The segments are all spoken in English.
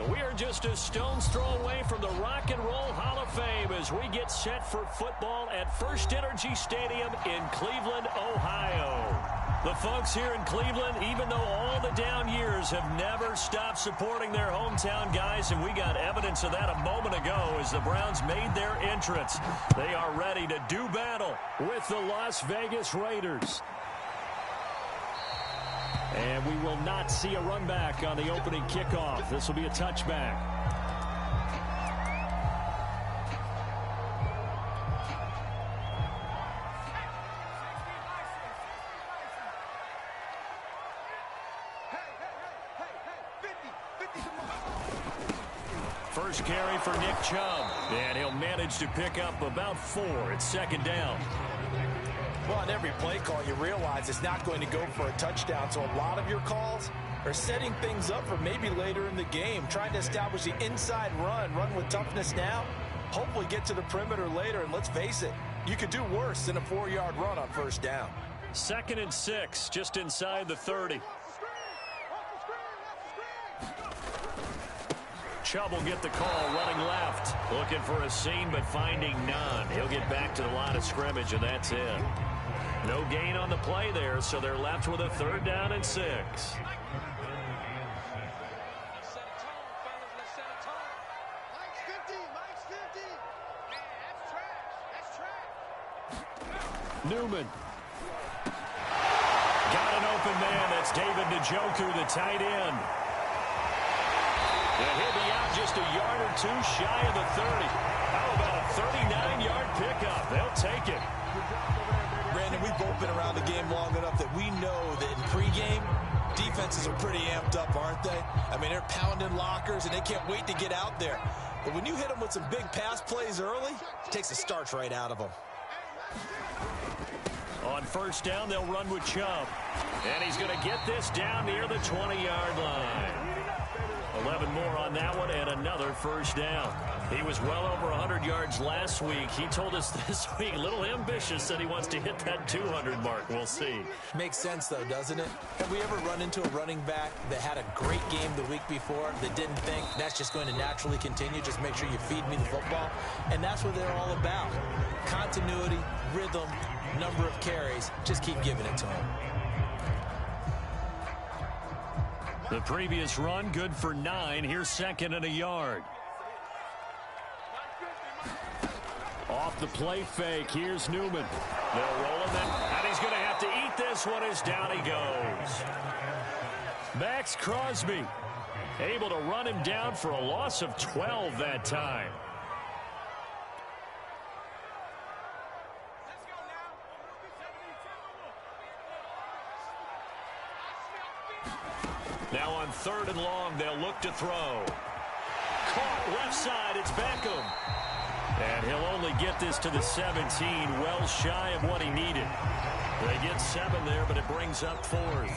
We are just a stone's throw away from the Rock and Roll Hall of Fame as we get set for football at First Energy Stadium in Cleveland, Ohio. The folks here in Cleveland, even though all the down years, have never stopped supporting their hometown guys, and we got evidence of that a moment ago as the Browns made their entrance. They are ready to do battle with the Las Vegas Raiders. And we will not see a run back on the opening kickoff. This will be a touchback. First carry for Nick Chubb. And he'll manage to pick up about 4. It's second down. Well, on every play call, you realize it's not going to go for a touchdown. So a lot of your calls are setting things up for maybe later in the game, trying to establish the inside run with toughness now, hopefully get to the perimeter later. And let's face it, you could do worse than a 4-yard run on first down. 2nd and 6, just inside the 30. Chubb will get the call running left. Looking for a seam, but finding none. He'll get back to the line of scrimmage, and that's it. No gain on the play there, so they're left with a 3rd down and 6. Newman. Got an open man. That's David Njoku, the tight end. And he'll be out just a yard or 2 shy of the 30. How about a 39-yard pickup? They'll take it. Brandon, we've both been around the game long enough that we know that in pregame, defenses are pretty amped up, aren't they? I mean, they're pounding lockers, and they can't wait to get out there. But when you hit them with some big pass plays early, it takes the starch right out of them. On first down, they'll run with Chubb. And he's going to get this down near the 20-yard line. 11 more on that one, and another first down. He was well over 100 yards last week. He told us this week, a little ambitious, that he wants to hit that 200 mark. We'll see. Makes sense, though, doesn't it? Have we ever run into a running back that had a great game the week before that didn't think that's just going to naturally continue? Just make sure you feed me the football. And that's what they're all about. Continuity, rhythm, number of carries. Just keep giving it to him. The previous run, good for 9. Here's 2nd and a yard. Off the play fake, here's Newman. They'll roll him in, and he's going to have to eat this one as down he goes. Max Crosby able to run him down for a loss of 12 that time. Now on 3rd and long, they'll look to throw. Caught left side, it's Beckham. And he'll only get this to the 17, well shy of what he needed. They get 7 there, but it brings up 4th.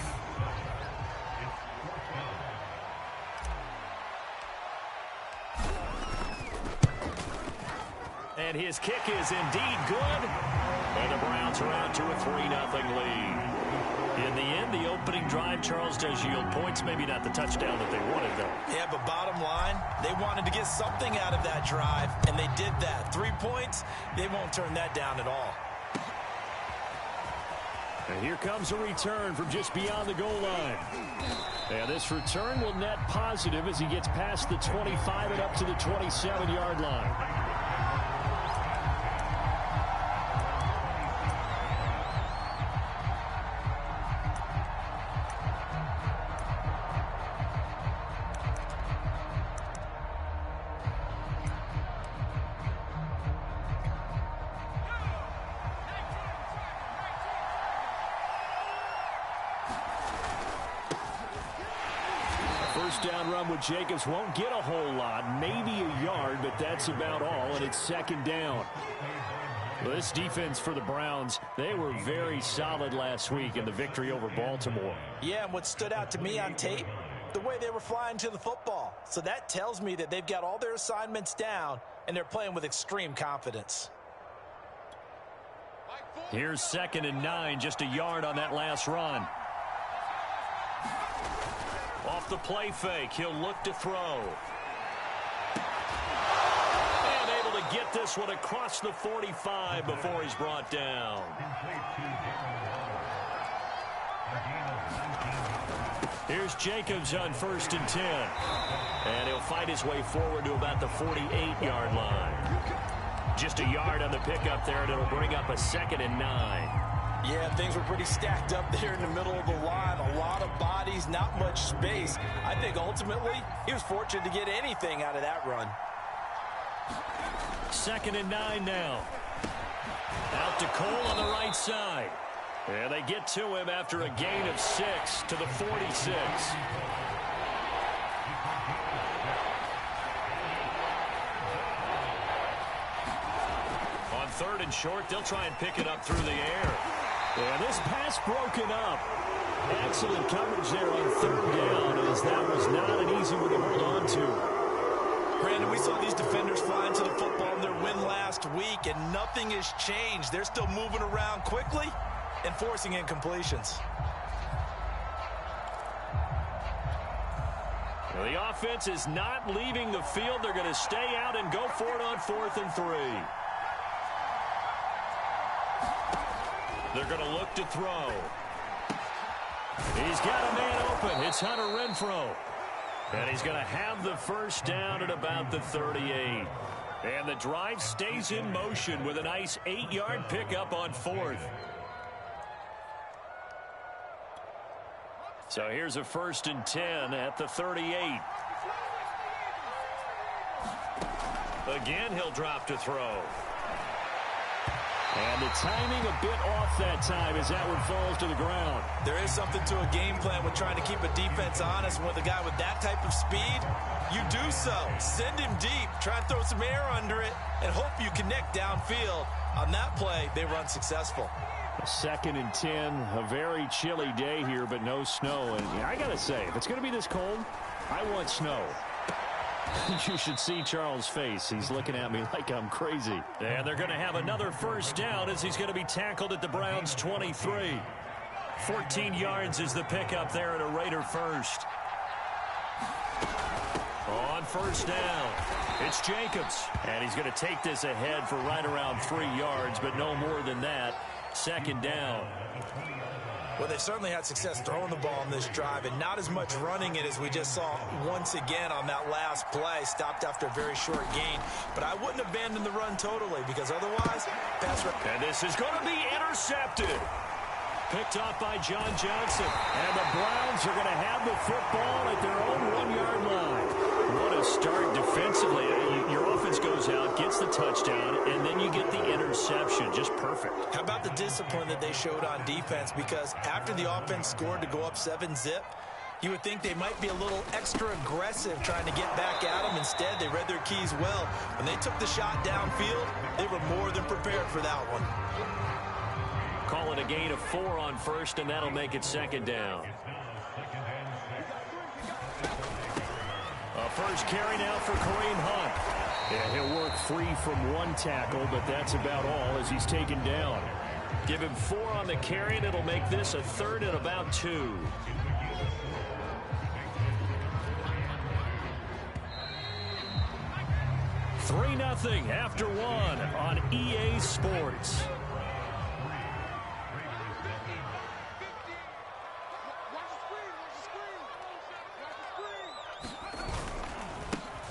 And his kick is indeed good. And the Browns are out to a 3-0 lead. In the end, the opening drive, Charles, does yield points. Maybe not the touchdown that they wanted, though. Yeah, but bottom line, they wanted to get something out of that drive, and they did that. 3 points, they won't turn that down at all. And here comes a return from just beyond the goal line. And this return will net positive as he gets past the 25 and up to the 27-yard line. Down run with Jacobs won't get a whole lot, maybe a yard, but that's about all, and it's 2nd down. Well, this defense for the Browns, they were very solid last week in the victory over Baltimore. Yeah, and what stood out to me on tape, the way they were flying to the football. So that tells me that they've got all their assignments down, and they're playing with extreme confidence. Here's 2nd and 9, just a yard on that last run. Off the play fake, he'll look to throw. get this one across the 45 before he's brought down. Here's Jacobs on 1st and 10. And he'll fight his way forward to about the 48-yard line. Just a yard on the pickup there, and it'll bring up a 2nd and 9. Yeah, things were pretty stacked up there in the middle of the line. A lot of bodies, not much space. I think ultimately he was fortunate to get anything out of that run. 2nd and 9 now. Out to Cole on the right side. And they get to him after a gain of 6 to the 46. On 3rd and short, they'll try and pick it up through the air. And this pass broken up. Excellent coverage there on 3rd down, as that was not an easy one to hold on to. Brandon, we saw these defenders fly into the football in their win last week, and nothing has changed. They're still moving around quickly and forcing incompletions. Well, the offense is not leaving the field. They're going to stay out and go for it on 4th and 3. They're going to look to throw. He's got a man open. It's Hunter Renfrow. And he's going to have the 1st down at about the 38. And the drive stays in motion with a nice 8-yard pickup on 4th. So here's a 1st and 10 at the 38. Again, he'll drop to throw. And the timing a bit off that time as that one falls to the ground. There is something to a game plan with trying to keep a defense honest. With a guy with that type of speed, you do so. Send him deep. Try and throw some air under it and hope you connect downfield. On that play, they were unsuccessful. A 2nd and 10, a very chilly day here, but no snow. And I got to say, if it's going to be this cold, I want snow. You should see Charles' face. He's looking at me like I'm crazy. And they're going to have another 1st down as he's going to be tackled at the Browns' 23. 14 yards is the pickup there at a Raider 1st. On 1st down, it's Jacobs. And he's going to take this ahead for right around 3 yards, but no more than that. 2nd down. Well, they've certainly had success throwing the ball on this drive and not as much running it as we just saw once again on that last play. Stopped after a very short gain. But I wouldn't abandon the run totally because otherwise, pass rush. And this is going to be intercepted. Picked off by John Johnson. And the Browns are going to have the football at their own 1-yard line. What a start defensively. Your offense goes out, gets the touchdown, and then you get the interception. Just perfect. How about the discipline that they showed on defense? Because after the offense scored to go up 7-zip, you would think they might be a little extra aggressive trying to get back at them. Instead, they read their keys well. When they took the shot downfield, they were more than prepared for that one. Call it a gain of 4 on 1st, and that'll make it 2nd down. A 1st carry now for Kareem Hunt. Yeah, he'll work free from 1 tackle, but that's about all as he's taken down. Give him 4 on the carry, and it'll make this a 3rd and about 2. Three 0 after 1 on EA Sports.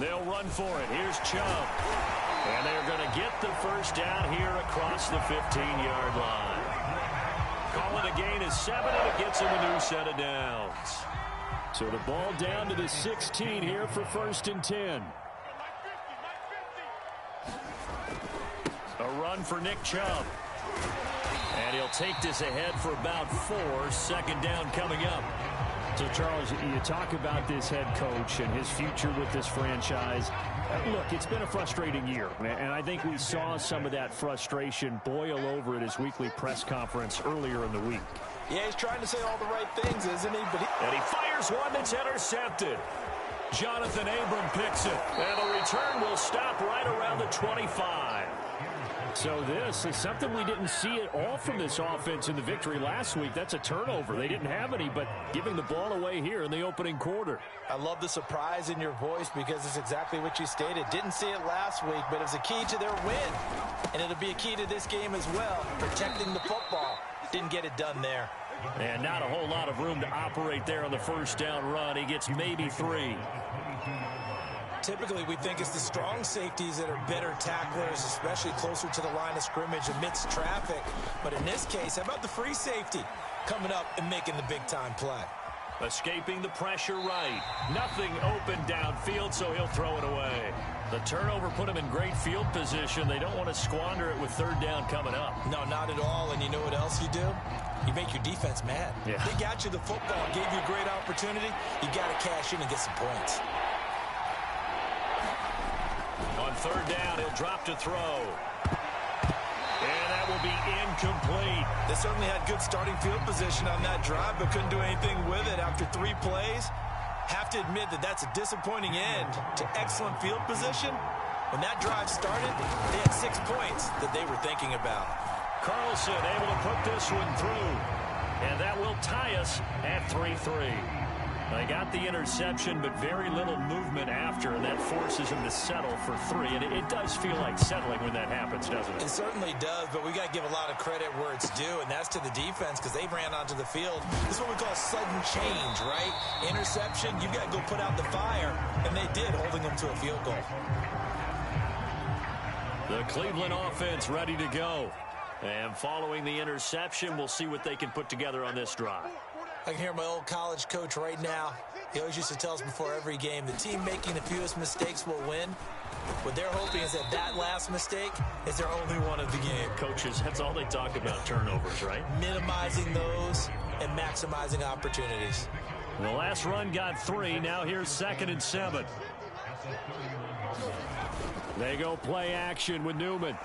They'll run for it. Here's Chubb. And they're going to get the 1st down here across the 15-yard line. Call it a gain of 7, and it gets him a new set of downs. So the ball down to the 16 here for 1st and 10. A run for Nick Chubb. And he'll take this ahead for about 4. 2nd down coming up. So, Charles, you talk about this head coach and his future with this franchise. Look, it's been a frustrating year, and I think we saw some of that frustration boil over at his weekly press conference earlier in the week. Yeah, he's trying to say all the right things, isn't he? And he fires one that's intercepted. Jonathan Abram picks it, and the return will stop right around the 25. So this is something we didn't see at all from this offense in the victory last week. That's a turnover. They didn't have any, but giving the ball away here in the opening quarter. I love the surprise in your voice because it's exactly what you stated. Didn't see it last week, but it was a key to their win. And it'll be a key to this game as well, protecting the football. Didn't get it done there. And not a whole lot of room to operate there on the first down run. He gets maybe 3. Typically, we think it's the strong safeties that are better tacklers, especially closer to the line of scrimmage amidst traffic. But in this case, how about the free safety coming up and making the big-time play? Escaping the pressure right. Nothing open downfield, so he'll throw it away. The turnover put him in great field position. They don't want to squander it with third down coming up. No, not at all. And you know what else you do? You make your defense mad. Yeah. They got you the football, gave you a great opportunity. You got to cash in and get some points. On third down, he'll drop to throw. And that will be incomplete. They certainly had good starting field position on that drive, but couldn't do anything with it after 3 plays. Have to admit that that's a disappointing end to excellent field position. When that drive started, they had 6 points that they were thinking about. Carlson able to put this one through. And that will tie us at 3-3. They got the interception, but very little movement after, and that forces him to settle for 3. And it does feel like settling when that happens, doesn't it? It certainly does, but we got to give a lot of credit where it's due, and that's to the defense because they ran onto the field. This is what we call sudden change, right? Interception, you got to go put out the fire, and they did, holding them to a field goal. The Cleveland offense ready to go. And following the interception, we'll see what they can put together on this drive. I can hear my old college coach right now. He always used to tell us before every game, the team making the fewest mistakes will win. What they're hoping is that that last mistake is their only one of the game. Coaches, that's all they talk about, turnovers, right? Minimizing those and maximizing opportunities. The last run got 3. Now here's 2nd and 7. They go play action with Newman.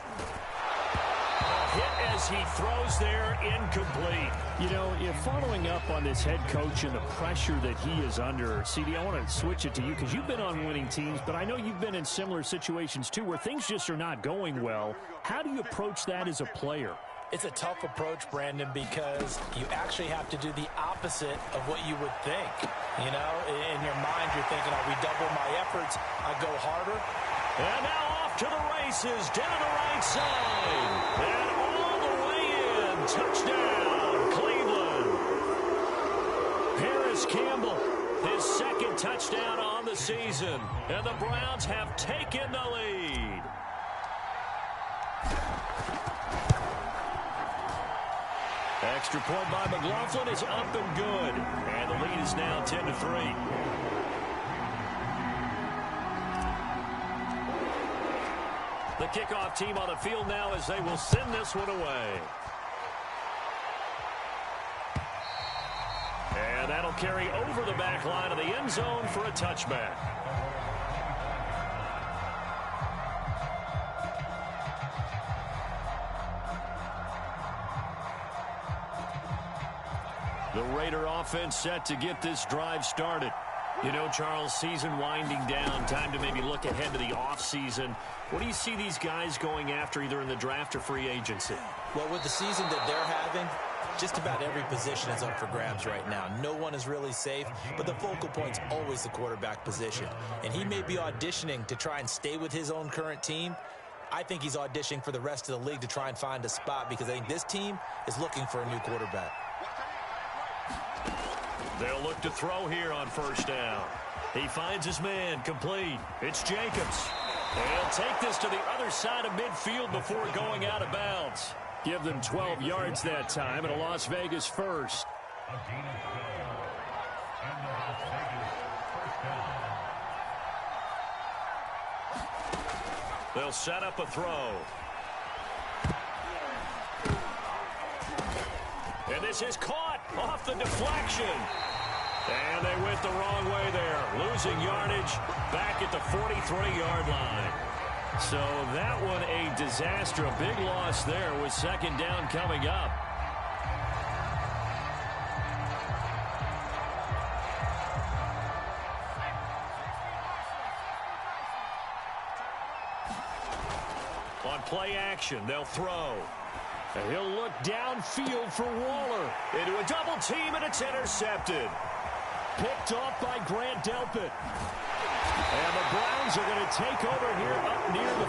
Hit as he throws there, incomplete. You know, following up on this head coach and the pressure that he is under, CD, I want to switch it to you because you've been on winning teams, but I know you've been in similar situations too where things just are not going well. How do you approach that as a player? It's a tough approach, Brandon, because you actually have to do the opposite of what you would think. You know, in your mind, you're thinking, I redouble my efforts, I go harder. And now off to the races, down the right side. And all the way in. Touchdown, Cleveland. Harris Campbell, his 2nd touchdown on the season. And the Browns have taken the lead. Extra point by McLaughlin is up and good. And the lead is now 10-3. The kickoff team on the field now as they will send this one away. And that'll carry over the back line of the end zone for a touchback. The Raider offense set to get this drive started. You know, Charles, season winding down, time to maybe look ahead to the offseason. What do you see these guys going after either in the draft or free agency? Well, with the season that they're having, just about every position is up for grabs right now. No one is really safe, but the focal point's always the quarterback position. And he may be auditioning to try and stay with his own current team. I think he's auditioning for the rest of the league to try and find a spot because I think this team is looking for a new quarterback. They'll look to throw here on first down. He finds his man, complete. It's Jacobs. He'll take this to the other side of midfield before going out of bounds. Give them 12 yards that time and a Las Vegas first. They'll set up a throw. And this is caught off the deflection. And they went the wrong way there. Losing yardage back at the 43-yard line. So that one a disaster. A big loss there with 2nd down coming up. On On play action, they'll throw. And he'll look downfield for Waller. Into a double team, and it's intercepted. Picked off by Grant Delpit. And the Browns are going to take over here up near the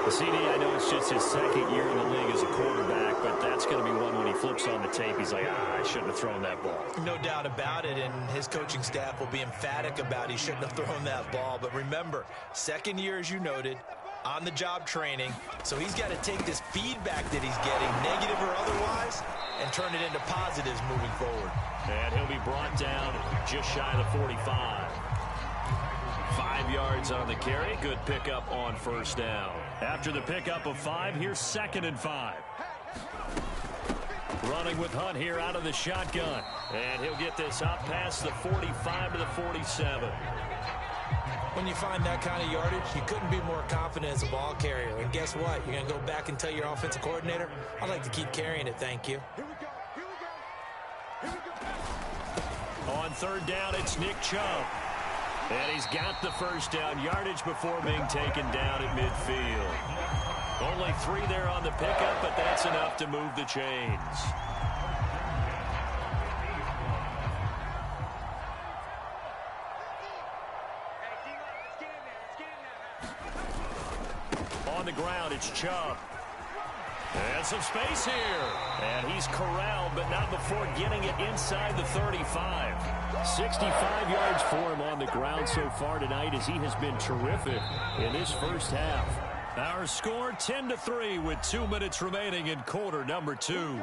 40. CD, I know it's just his second year in the league as a quarterback, but that's going to be one when he flips on the tape. He's like, I shouldn't have thrown that ball. No doubt about it, and his coaching staff will be emphatic about he shouldn't have thrown that ball. But remember, second year, as you noted, on-the-job training, so he's got to take this feedback that he's getting, negative or otherwise, and turn it into positives moving forward. And he'll be brought down just shy of the 45. 5 yards on the carry. Good pickup on first down. After the pickup of 5, here's 2nd and 5. Running with Hunt here out of the shotgun. And he'll get this up past the 45 to the 47. When you find that kind of yardage, you couldn't be more confident as a ball carrier. And guess what? You're going to go back and tell your offensive coordinator, I'd like to keep carrying it, thank you. On 3rd down, it's Nick Chubb. And he's got the first down yardage before being taken down at midfield. Only 3 there on the pickup, but that's enough to move the chains. On the ground, it's Chubb. And some space here. And he's corralled, but not before getting it inside the 35. 65 yards for him on the ground so far tonight as he has been terrific in this first half. Our score 10-3 with 2 minutes remaining in quarter number 2.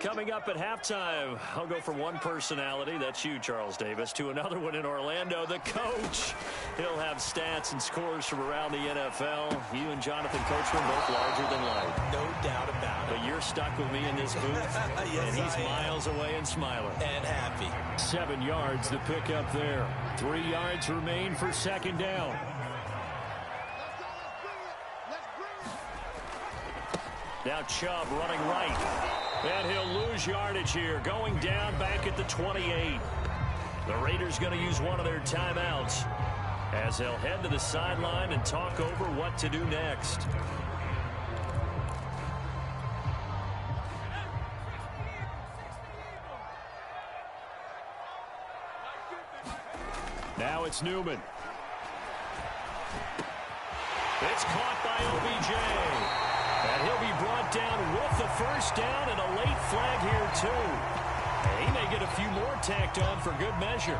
Coming up at halftime, I'll go from one personality, that's you, Charles Davis, to another one in Orlando, the coach. He'll have stats and scores from around the NFL. You and Jonathan Coachman both larger than life. No doubt about it. But you're stuck with me in this booth, yes, and he's miles away and smiling. And happy. 7 yards the pick up there. 3 yards remain for 2nd down. Now Chubb running right. And he'll lose yardage here, going down back at the 28. The Raiders going to use one of their timeouts as they'll head to the sideline and talk over what to do next. Now it's Newman. It's caught by OBJ. And he'll be brought down with the first down and a late flag here, too. And he may get a few more tacked on for good measure.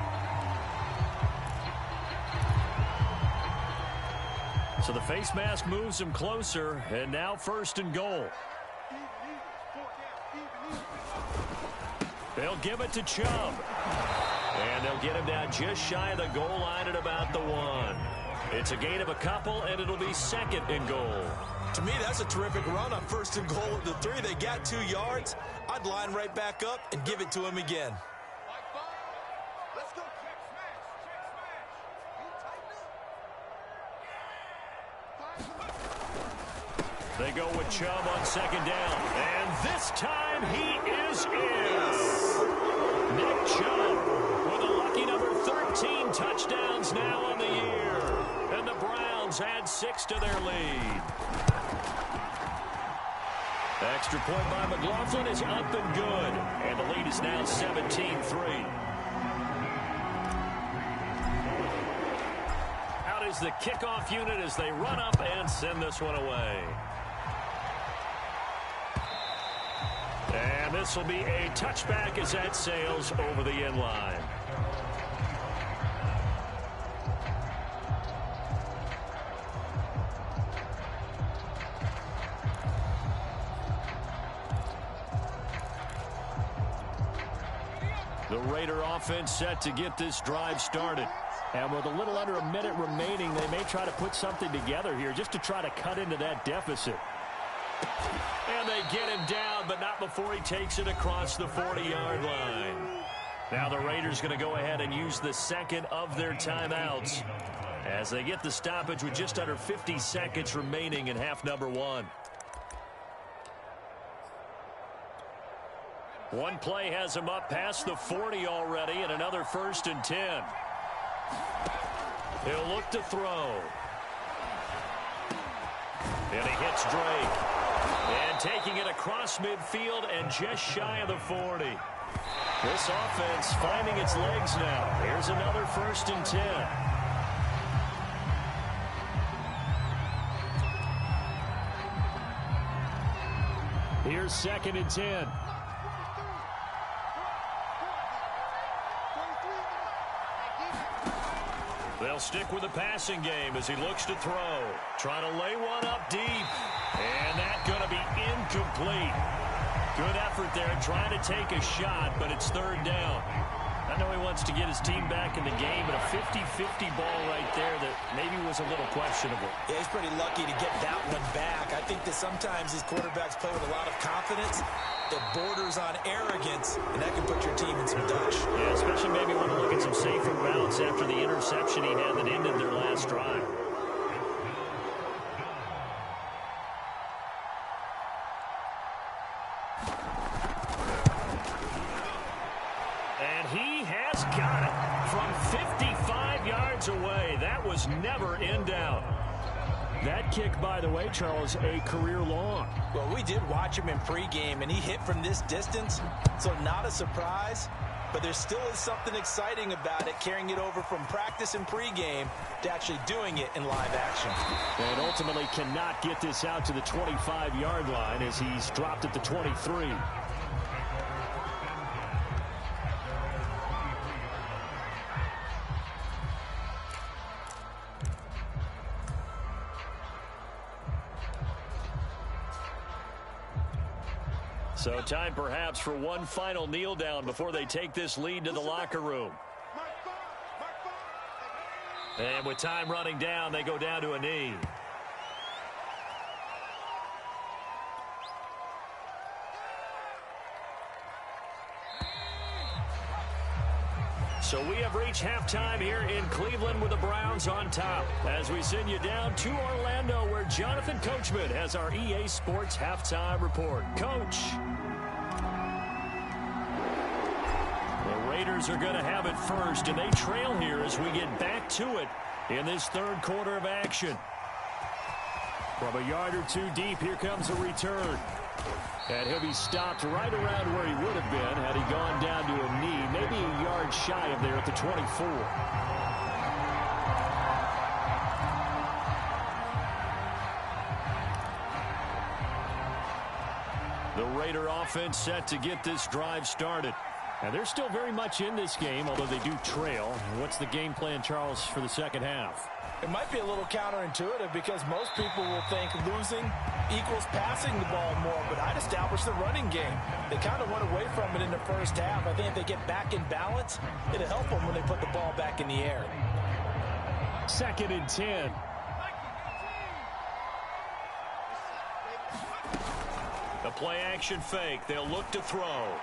So the face mask moves him closer, and now 1st and goal. They'll give it to Chubb. And they'll get him down just shy of the goal line at about the 1. It's a gain of a couple, and it'll be 2nd and goal. To me, that's a terrific run on 1st and goal at the 3. They got 2 yards. I'd line right back up and give it to him again. They go with Chubb on 2nd down. And this time he is in. Nick Chubb with a lucky number 13 touchdowns now on the year. And the Browns add 6 to their lead. Extra point by McLaughlin is up and good. And the lead is now 17-3. Out is the kickoff unit as they run up and send this one away. And this will be a touchback as that sails over the end line. The Raider offense set to get this drive started. And with a little under a minute remaining, they may try to put something together here just to try to cut into that deficit. And they get him down, but not before he takes it across the 40-yard line. Now the Raiders going to go ahead and use the 2nd of their timeouts as they get the stoppage with just under 50 seconds remaining in half number 1. One play has him up past the 40 already, and another 1st and 10. He'll look to throw. And he hits Drake. And taking it across midfield and just shy of the 40. This offense finding its legs now. Here's another 1st and 10. Here's 2nd and 10. They'll stick with the passing game as he looks to throw. Trying to lay one up deep. And that's going to be incomplete. Good effort there trying to take a shot, but it's 3rd down. I know he wants to get his team back in the game, but a 50-50 ball right there that maybe was a little questionable. Yeah, he's pretty lucky to get that one back. I think that sometimes these quarterbacks play with a lot of confidence that borders on arrogance, and that can put your team in some dutch. Yeah, especially maybe when you look at some safer routes after the interception he had that ended their last drive. He has got it from 55 yards away. That was never in doubt. That kick, by the way, Charles, a career long. Well, we did watch him in pregame, and he hit from this distance, so not a surprise. But there still is something exciting about it, carrying it over from practice and pregame to actually doing it in live action. And ultimately cannot get this out to the 25-yard line as he's dropped at the 23. So time perhaps for one final kneel down before they take this lead to the locker room. And with time running down, they go down to a knee. So we have reached halftime here in Cleveland with the Browns on top. As we send you down to Orlando where Jonathan Coachman has our EA Sports halftime report. Coach. The Raiders are going to have it first, and they trail here as we get back to it in this 3rd quarter of action. From a yard or two deep, here comes a return. And he'll be stopped right around where he would have been had he gone down to a knee, maybe a yard shy of there at the 24. The Raider offense set to get this drive started. And they're still very much in this game, although they do trail. What's the game plan, Charles, for the second half? It might be a little counterintuitive because most people will think losing equals passing the ball more, but I'd establish the running game. They kind of went away from it in the first half. I think if they get back in balance, it'll help them when they put the ball back in the air. 2nd and 10. The play action fake. They'll look to throw.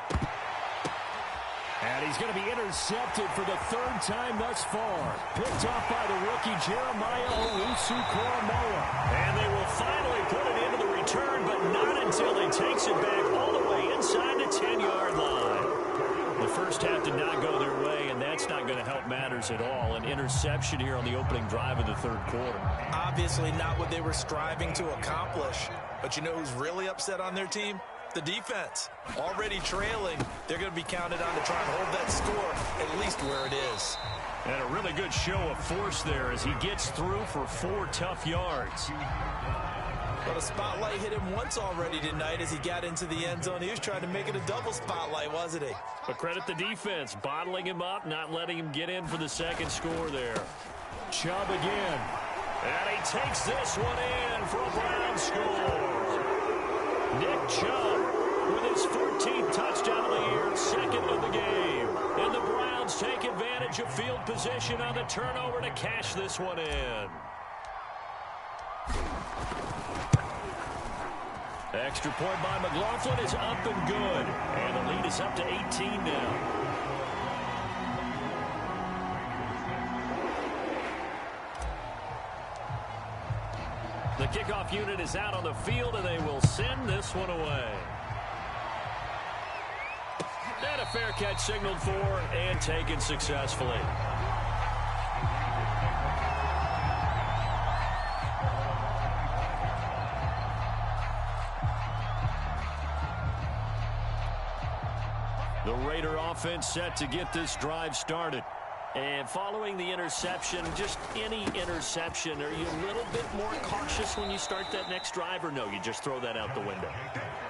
And he's going to be intercepted for the 3rd time thus far. Picked off by the rookie Jeremiah Owusu-Koramoah. And they will finally put it into the return, but not until he takes it back all the way inside the 10-yard line. The first half did not go their way, and that's not going to help matters at all. An interception here on the opening drive of the 3rd quarter. Obviously not what they were striving to accomplish. But you know who's really upset on their team? The defense. Already trailing, they're going to be counted on to try and hold that score at least where it is. And a really good show of force there as he gets through for 4 tough yards. But a spotlight hit him once already tonight as he got into the end zone. He was trying to make it a double spotlight, wasn't he? But credit the defense, bottling him up, not letting him get in for the 2nd score there. Chubb again. And he takes this one in for a Brown score. Nick Chubb with his 14th touchdown of the year, 2nd of the game. And the Browns take advantage of field position on the turnover to cash this one in. Extra point by McLaughlin is up and good. And the lead is up to 18 now. The kickoff unit is out on the field, and they will send this one away. And a fair catch signaled for and taken successfully. The Raider offense set to get this drive started. And following the interception, just any interception, are you a little bit more cautious when you start that next drive, or no, you just throw that out the window?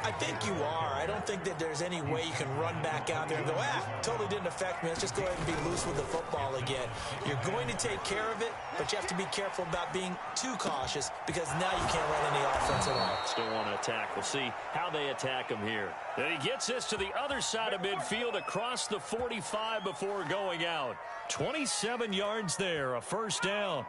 I think you are. I don't think that there's any way you can run back out there and go, totally didn't affect me. Let's just go ahead and be loose with the football again. You're going to take care of it, but you have to be careful about being too cautious because now you can't run any offense at all. Still want to attack. We'll see how they attack him here. And he gets this to the other side of midfield across the 45 before going out. 27 yards there, a first down.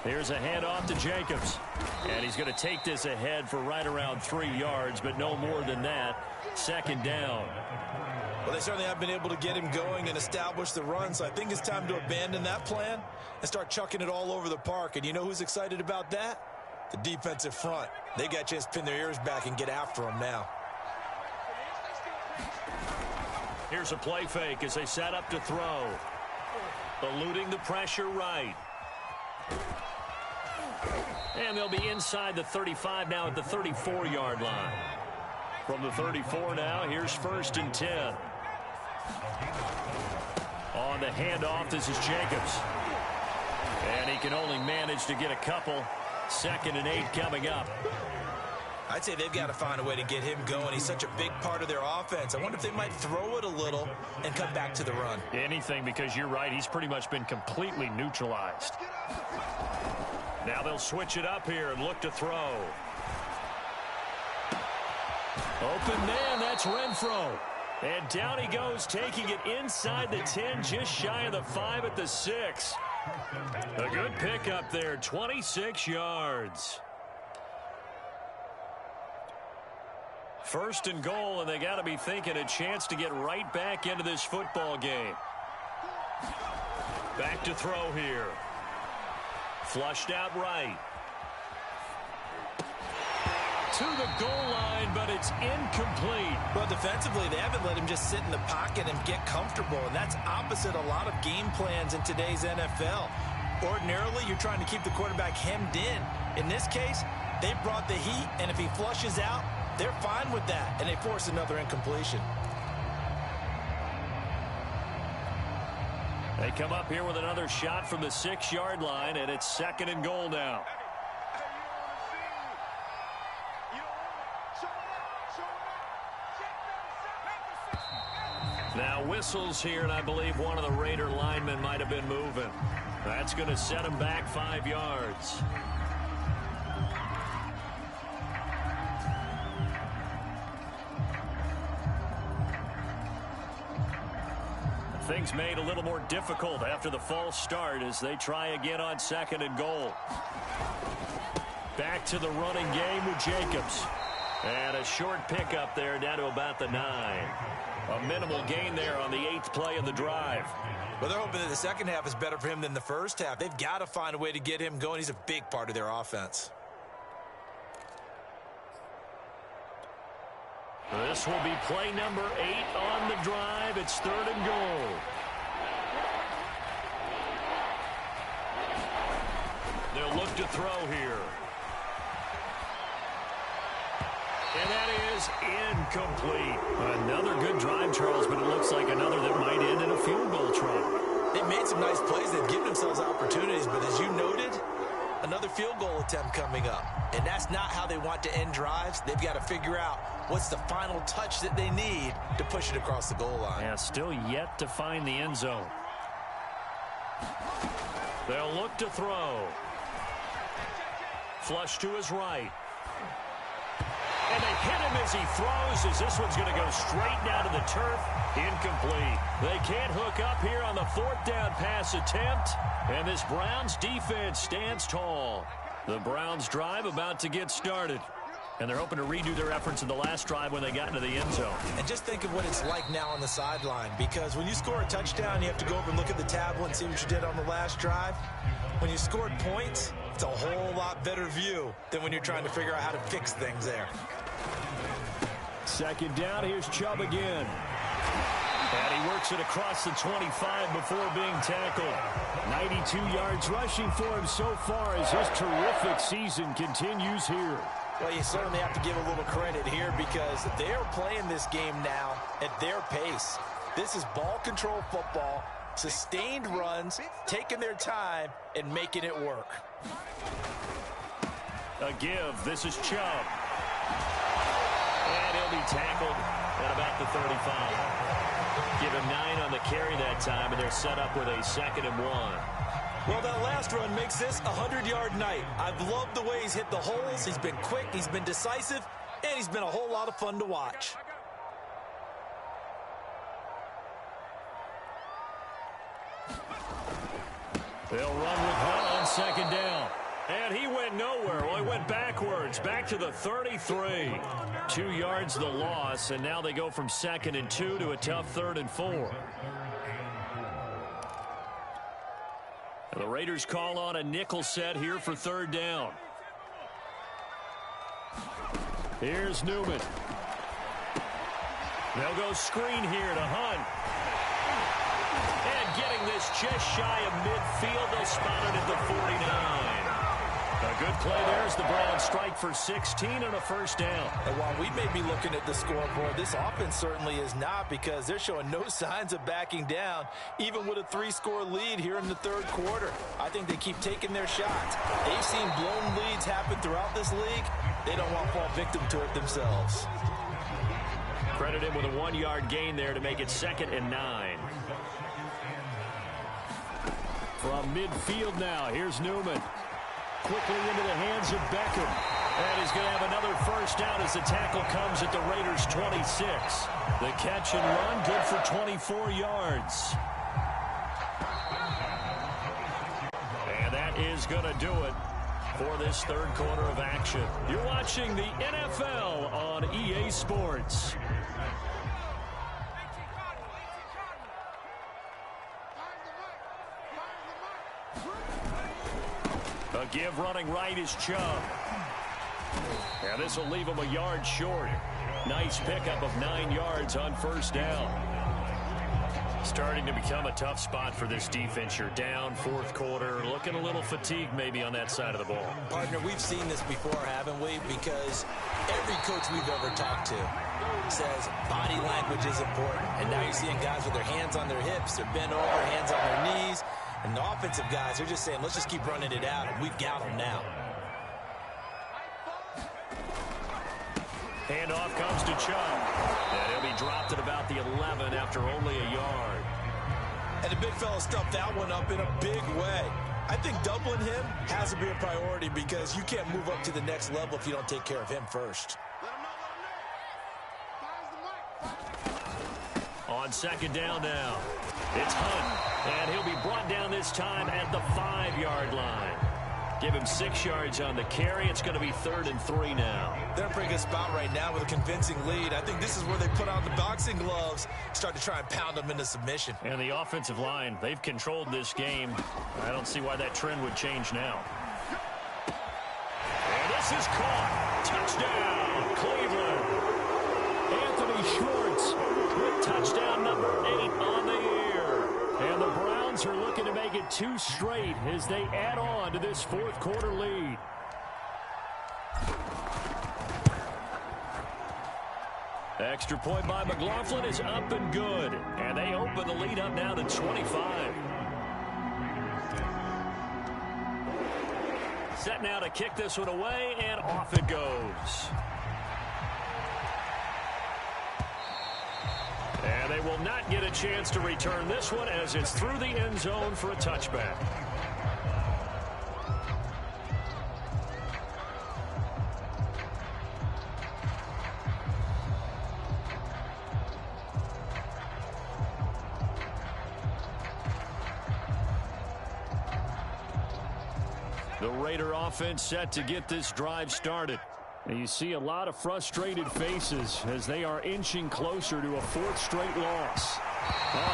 Here's a handoff to Jacobs. And he's going to take this ahead for right around 3 yards, but no more than that. Second down. Well, they certainly have been able to get him going and establish the run, so I think it's time to abandon that plan and start chucking it all over the park. And you know who's excited about that? The defensive front. They got a chance to pin their ears back and get after him now. Here's a play fake as they set up to throw. Eluding the pressure right. And they'll be inside the 35 now at the 34-yard line. From the 34 now, here's 1st and 10. On the handoff, this is Jacobs. And he can only manage to get a couple. 2nd and 8 coming up. I'd say they've got to find a way to get him going. He's such a big part of their offense. I wonder if they might throw it a little and come back to the run. Anything, because you're right. He's pretty much been completely neutralized. Now they'll switch it up here and look to throw. Open man, that's Renfro. And down he goes, taking it inside the 10, just shy of the 5 at the 6. A good pickup there, 26 yards. 1st and goal, and they got to be thinking a chance to get right back into this football game. Back to throw here. Flushed out right. To the goal line, but it's incomplete. Well, defensively, they haven't let him just sit in the pocket and get comfortable, and that's opposite a lot of game plans in today's NFL. Ordinarily, you're trying to keep the quarterback hemmed in. In this case, they brought the heat, and if he flushes out, they're fine with that, and they force another incompletion. They come up here with another shot from the 6-yard line, and it's 2nd and goal now. Now whistles here, and I believe one of the Raider linemen might have been moving. That's going to set him back 5 yards. Things made a little more difficult after the false start as they try again on 2nd and goal. Back to the running game with Jacobs. And a short pickup there down to about the 9. A minimal gain there on the 8th play of the drive. Well, they're hoping that the second half is better for him than the first half. They've got to find a way to get him going. He's a big part of their offense. This will be play number 8 on the drive. It's 3rd and goal. They'll look to throw here. And that is incomplete. Another good drive, Charles, but it looks like another that might end in a field goal try. They've made some nice plays. They've given themselves opportunities, but as you noted, another field goal attempt coming up. And that's not how they want to end drives. They've got to figure out what's the final touch that they need to push it across the goal line. Yeah, still yet to find the end zone. They'll look to throw. Flush to his right. And they hit him as he throws, as this one's going to go straight down to the turf. Incomplete. They can't hook up here on the 4th down pass attempt. And this Browns defense stands tall. The Browns drive about to get started. And they're hoping to redo their efforts in the last drive when they got into the end zone. And just think of what it's like now on the sideline, because when you score a touchdown, you have to go over and look at the tablet and see what you did on the last drive. When you scored points, it's a whole lot better view than when you're trying to figure out how to fix things there. 2nd down, here's Chubb again. And he works it across the 25 before being tackled. 92 yards rushing for him so far as his terrific season continues here. Well, you certainly have to give a little credit here because they are playing this game now at their pace. This is ball control football, sustained runs, taking their time, and making it work. A give. This is Chubb. And he'll be tackled at about the 35. Give him 9 on the carry that time, and they're set up with a 2nd and 1. Well, that last run makes this a 100-yard night. I've loved the way he's hit the holes. He's been quick, he's been decisive, and he's been a whole lot of fun to watch. They'll run with one on 2nd down. And he went nowhere. Well, he went backwards, back to the 33. 2 yards the loss, and now they go from 2nd and 2 to a tough 3rd and 4. The Raiders call on a nickel set here for 3rd down. Here's Newman. They'll go screen here to Hunt. And getting this just shy of midfield, they'll spot it at the 49. A good play there as the Browns strike for 16 and a 1st down. And while we may be looking at the scoreboard, this offense certainly is not because they're showing no signs of backing down, even with a 3-score lead here in the 3rd quarter. I think they keep taking their shots. They've seen blown leads happen throughout this league. They don't want to fall victim to it themselves. Credit him with a 1-yard gain there to make it 2nd and 9. From midfield now, here's Newman. Quickly into the hands of Beckham. And he's going to have another 1st down as the tackle comes at the Raiders' 26. The catch and run, good for 24 yards. And that is going to do it for this 3rd quarter of action. You're watching the NFL on EA Sports. A give running right is Chubb. And this will leave him a yard short. Nice pickup of 9 yards on 1st down. Starting to become a tough spot for this defense. You're down 4th quarter. Looking a little fatigued maybe on that side of the ball. Partner, we've seen this before, haven't we? Because every coach we've ever talked to says body language is important. And now you're seeing guys with their hands on their hips. They're bent over, hands on their knees. And the offensive guys, they're just saying, let's just keep running it out, and we've got them now. Handoff comes to Chubb. And he'll be dropped at about the 11 after only a yard. And the big fella stuffed that one up in a big way. I think doubling him has to be a priority because you can't move up to the next level if you don't take care of him first. On 2nd down now, it's Hunt. And he'll be brought down this time at the 5-yard line. Give him 6 yards on the carry. It's going to be 3rd and 3 now. They're in a pretty good spot right now with a convincing lead. I think this is where they put on the boxing gloves, start to try and pound them into submission. And the offensive line, they've controlled this game. I don't see why that trend would change now. And this is caught. Touchdown, Cleveland. Anthony Schwartz with touchdown number 8 on the year. And the Browns are looking to make it 2 straight as they add on to this 4th quarter lead. Extra point by McLaughlin is up and good. And they open the lead up now to 25. Set now to kick this one away, and off it goes. And they will not get a chance to return this one as it's through the end zone for a touchback. The Raider offense set to get this drive started. And you see a lot of frustrated faces as they are inching closer to a 4th straight loss.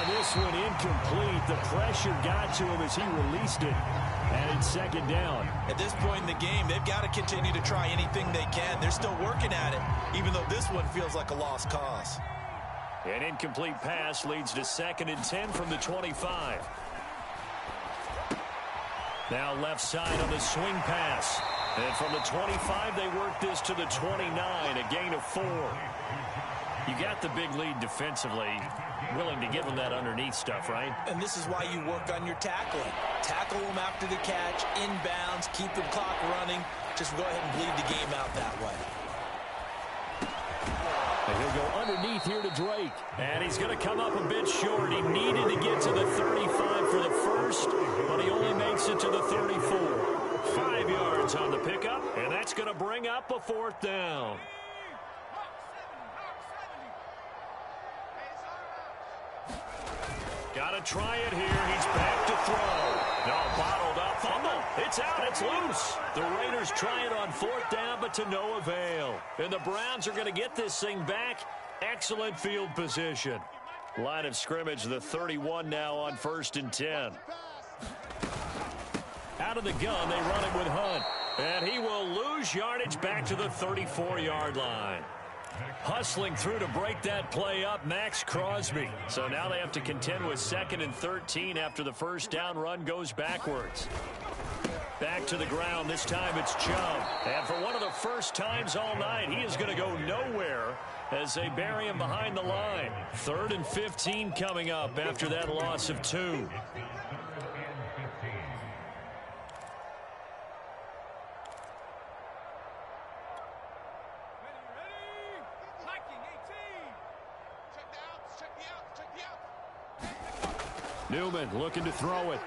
This one incomplete. The pressure got to him as he released it. And it's 2nd down. At this point in the game, they've got to continue to try anything they can. They're still working at it, even though this one feels like a lost cause. An incomplete pass leads to 2nd and 10 from the 25. Now left side on the swing pass. And from the 25, they work this to the 29, a gain of 4. You got the big lead defensively. Willing to give them that underneath stuff, right? And this is why you work on your tackling. Tackle them after the catch, inbounds, keep the clock running. Just go ahead and bleed the game out that way. And he'll go underneath here to Drake. And he's going to come up a bit short. He needed to get to the 35 for the first, but he only makes it to the 34. 5 yards on the pickup, and that's going to bring up a 4th down. Got to try it here. He's back to throw. No, bottled up. Fumble. It's out. It's loose. The Raiders try it on 4th down, but to no avail. And the Browns are going to get this thing back. Excellent field position. Line of scrimmage, the 31 now on 1st and 10. Out of the gun, they run it with Hunt. And he will lose yardage back to the 34-yard line. Hustling through to break that play up, Max Crosby. So now they have to contend with 2nd and 13 after the first down run goes backwards. Back to the ground. This time it's Chubb. And for one of the first times all night, he is going to go nowhere as they bury him behind the line. 3rd and 15 coming up after that loss of 2. Newman looking to throw it.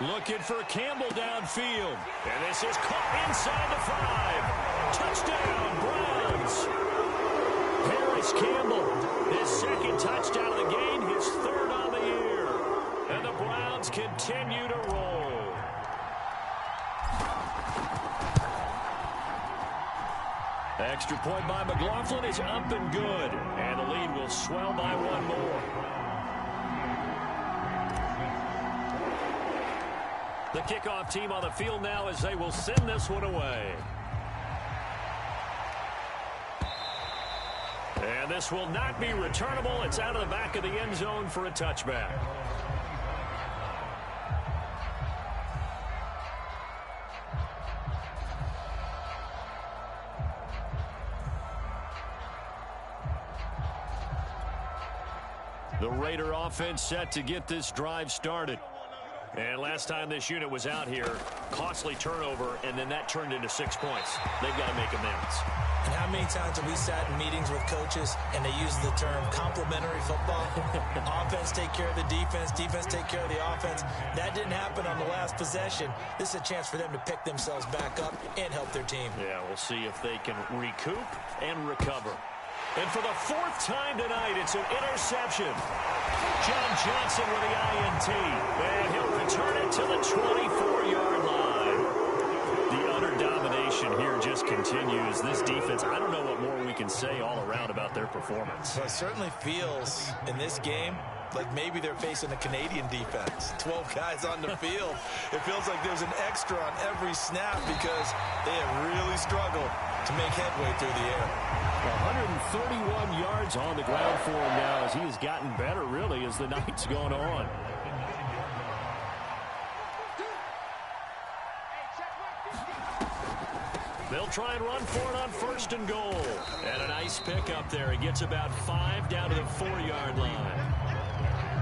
Looking for Campbell downfield. And this is caught inside the 5. Touchdown, Browns. Paris Campbell, his 2nd touchdown of the game, his 3rd on the year. And the Browns continue to roll. Extra point by McLaughlin is up and good. And the lead will swell by 1 more. The kickoff team on the field now as they will send this one away. And this will not be returnable. It's out of the back of the end zone for a touchback. The Raider offense set to get this drive started. And last time this unit was out here, costly turnover, and then that turned into 6 points. They've got to make amends. And how many times have we sat in meetings with coaches and they use the term complementary football? Offense take care of the defense, defense take care of the offense. That didn't happen on the last possession. This is a chance for them to pick themselves back up and help their team. Yeah, we'll see if they can recoup and recover. And for the 4th time tonight, it's an interception. John Johnson with the INT. And he'll return it to the 24-yard line. The utter domination here just continues. This defense, I don't know what more we can say all around about their performance. Well, it certainly feels in this game like maybe they're facing a Canadian defense. 12 guys on the field. It feels like there's an extra on every snap because they have really struggled to make headway through the air. 131 yards on the ground for him now as he has gotten better, really, as the night's gone on. They'll try and run for it on 1st and goal. And a nice pick up there. He gets about 5 down to the 4-yard line.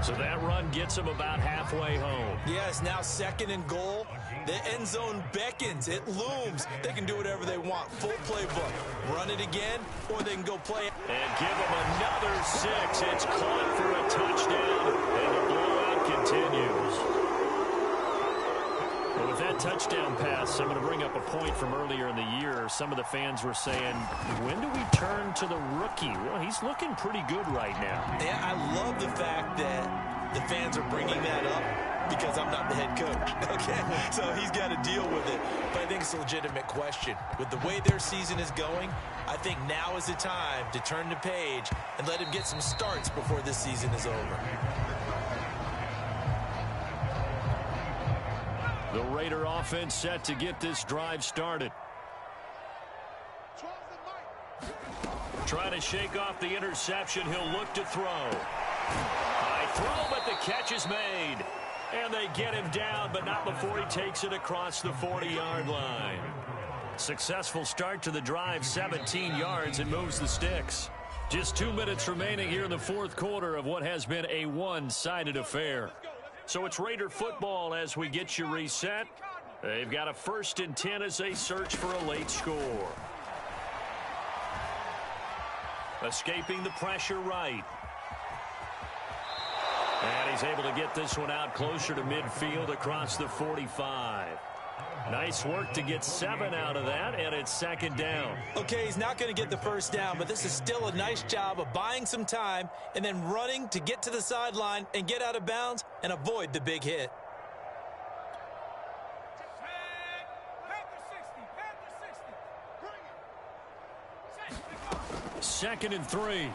So that run gets him about halfway home. Yes, now 2nd and goal. The end zone beckons. It looms. They can do whatever they want. Full playbook. Run it again, or they can go play it. And give them another 6. It's caught for a touchdown, and the blowout continues. Well, with that touchdown pass, I'm going to bring up a point from earlier in the year. Some of the fans were saying, when do we turn to the rookie? Well, he's looking pretty good right now. Yeah, I love the fact that the fans are bringing that up because I'm not the head coach. Okay, so he's got to deal with it. But I think it's a legitimate question. With the way their season is going, I think now is the time to turn the page and let him get some starts before this season is over. The Raider offense set to get this drive started. Trying to shake off the interception. He'll look to throw. High throw, but the catch is made. And they get him down, but not before he takes it across the 40-yard line. Successful start to the drive, 17 yards, and moves the sticks. Just 2 minutes remaining here in the fourth quarter of what has been a one-sided affair. So it's Raider football as we get you reset. They've got a 1st and 10 as they search for a late score. Escaping the pressure right. And he's able to get this one out closer to midfield across the 45. Nice work to get 7 out of that, and it's 2nd down. Okay, he's not going to get the first down, but this is still a nice job of buying some time and then running to get to the sideline and get out of bounds and avoid the big hit. Second and 3.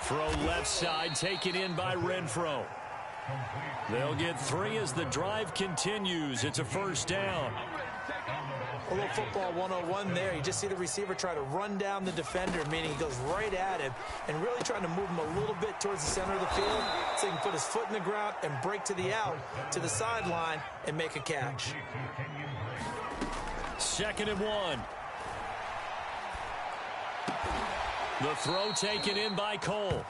Throw left side, taken in by Renfro. They'll get 3 as the drive continues. It's a 1st down. A little football 101 there. You just see the receiver try to run down the defender, meaning he goes right at him and really trying to move him a little bit towards the center of the field so he can put his foot in the ground and break to the out, to the sideline, and make a catch. 2nd and 1. The throw taken in by Cole.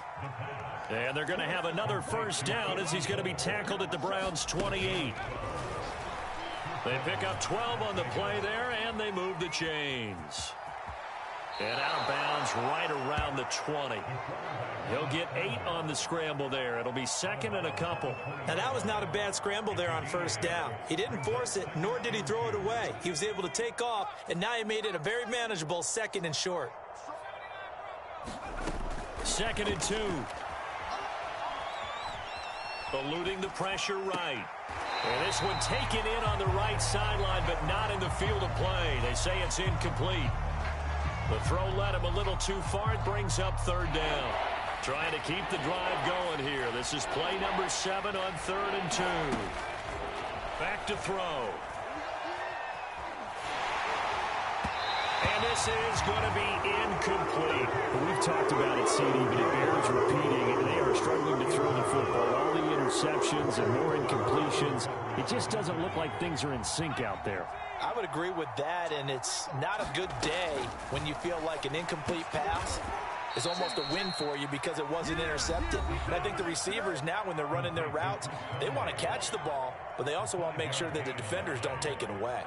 And they're going to have another 1st down as he's going to be tackled at the Browns' 28. They pick up 12 on the play there, and they move the chains. And out of bounds right around the 20. He'll get 8 on the scramble there. It'll be 2nd and a couple. Now, that was not a bad scramble there on 1st down. He didn't force it, nor did he throw it away. He was able to take off, and now he made it a very manageable 2nd and short. 2nd and 2. Eluding the pressure right. And this one taken in on the right sideline, but not in the field of play. They say it's incomplete. The throw led him a little too far. It brings up 3rd down. Trying to keep the drive going here. This is play number 7 on 3rd and 2. Back to throw. And this is going to be incomplete. We've talked about it, CD, but it bears repeating. They are struggling to throw the football. All the interceptions and more incompletions. It just doesn't look like things are in sync out there. I would agree with that, and it's not a good day when you feel like an incomplete pass is almost a win for you because it wasn't intercepted. And I think the receivers now, when they're running their routes, they want to catch the ball, but they also want to make sure that the defenders don't take it away.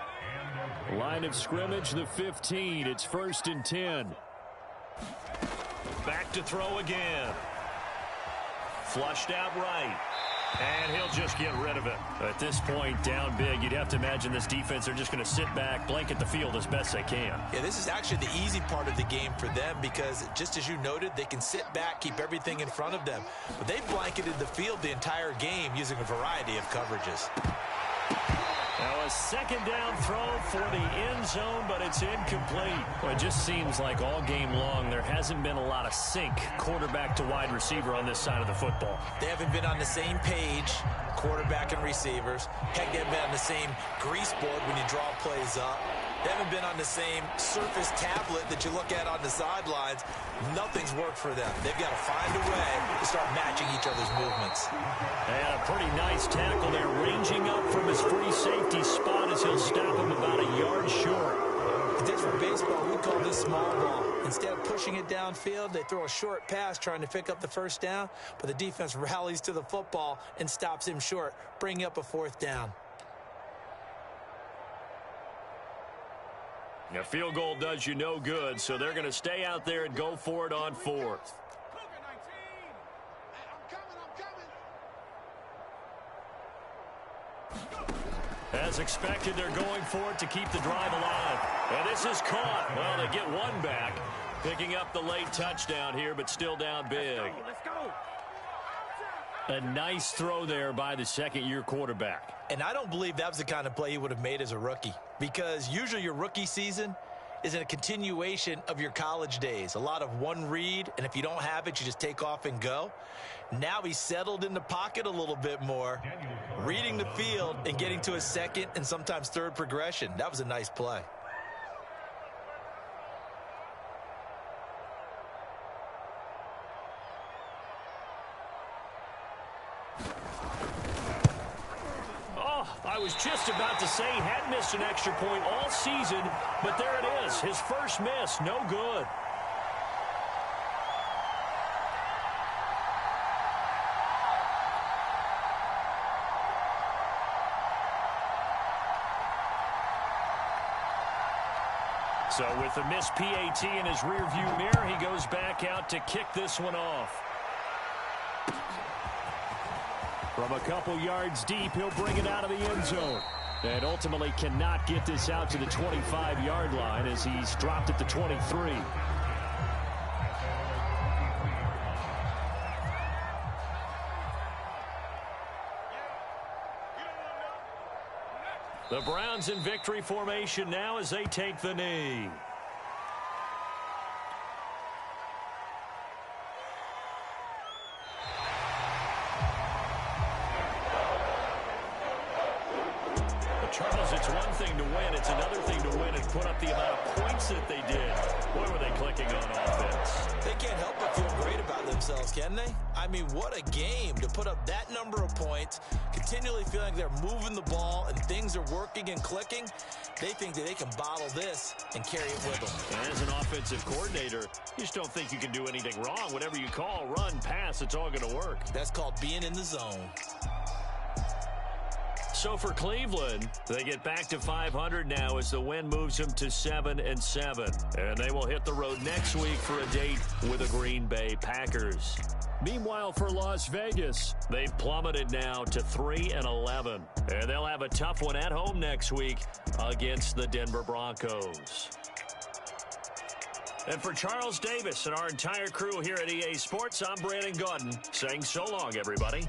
Line of scrimmage, the 15. It's 1st and 10. Back to throw again. Flushed out right. And he'll just get rid of it. At this point, down big, you'd have to imagine this defense are just going to sit back, blanket the field as best they can. Yeah, this is actually the easy part of the game for them because, just as you noted, they can sit back, keep everything in front of them. But they blanketed the field the entire game using a variety of coverages. Now a 2nd down throw for the end zone, but it's incomplete. Well, it just seems like all game long there hasn't been a lot of sync quarterback to wide receiver on this side of the football. They haven't been on the same page, quarterback and receivers. Heck, they haven't been on the same grease board when you draw plays up. They haven't been on the same surface tablet that you look at on the sidelines. Nothing's worked for them. They've got to find a way to start matching each other's movements. And a pretty nice tackle there, ranging up from his free safety spot as he'll stop him about a yard short. It's for baseball, we call this small ball. Instead of pushing it downfield, they throw a short pass trying to pick up the 1st down, but the defense rallies to the football and stops him short, bringing up a 4th down. A field goal does you no good, so they're going to stay out there and go for it on 4th. As expected, they're going for it to keep the drive alive. And this is caught. Well, they get one back, picking up the late touchdown here, but still down big. Let's go. A nice throw there by the 2nd-year quarterback. And I don't believe that was the kind of play he would have made as a rookie, because usually your rookie season is a continuation of your college days. A lot of one read, and if you don't have it, you just take off and go. Now he's settled in the pocket a little bit more, reading the field and getting to a 2nd and sometimes 3rd progression. That was a nice play. I was just about to say he had missed an extra point all season, but there it is. His first miss, no good. So with the missed PAT in his rearview mirror, he goes back out to kick this one off. From a couple yards deep, he'll bring it out of the end zone. And ultimately cannot get this out to the 25-yard line as he's dropped at the 23. The Browns in victory formation now as they take the knee. Charles, it's one thing to win. It's another thing to win and put up the amount of points that they did. Boy, were they clicking on offense. They can't help but feel great about themselves, can they? I mean, what a game to put up that number of points, continually feeling they're moving the ball and things are working and clicking. They think that they can bottle this and carry it with them. And as an offensive coordinator, you just don't think you can do anything wrong. Whatever you call, run, pass, it's all going to work. That's called being in the zone. So for Cleveland, they get back to 500 now as the win moves them to 7-7. And they will hit the road next week for a date with the Green Bay Packers. Meanwhile, for Las Vegas, they've plummeted now to 3-11. And they'll have a tough one at home next week against the Denver Broncos. And for Charles Davis and our entire crew here at EA Sports, I'm Brandon Gaudin saying so long, everybody.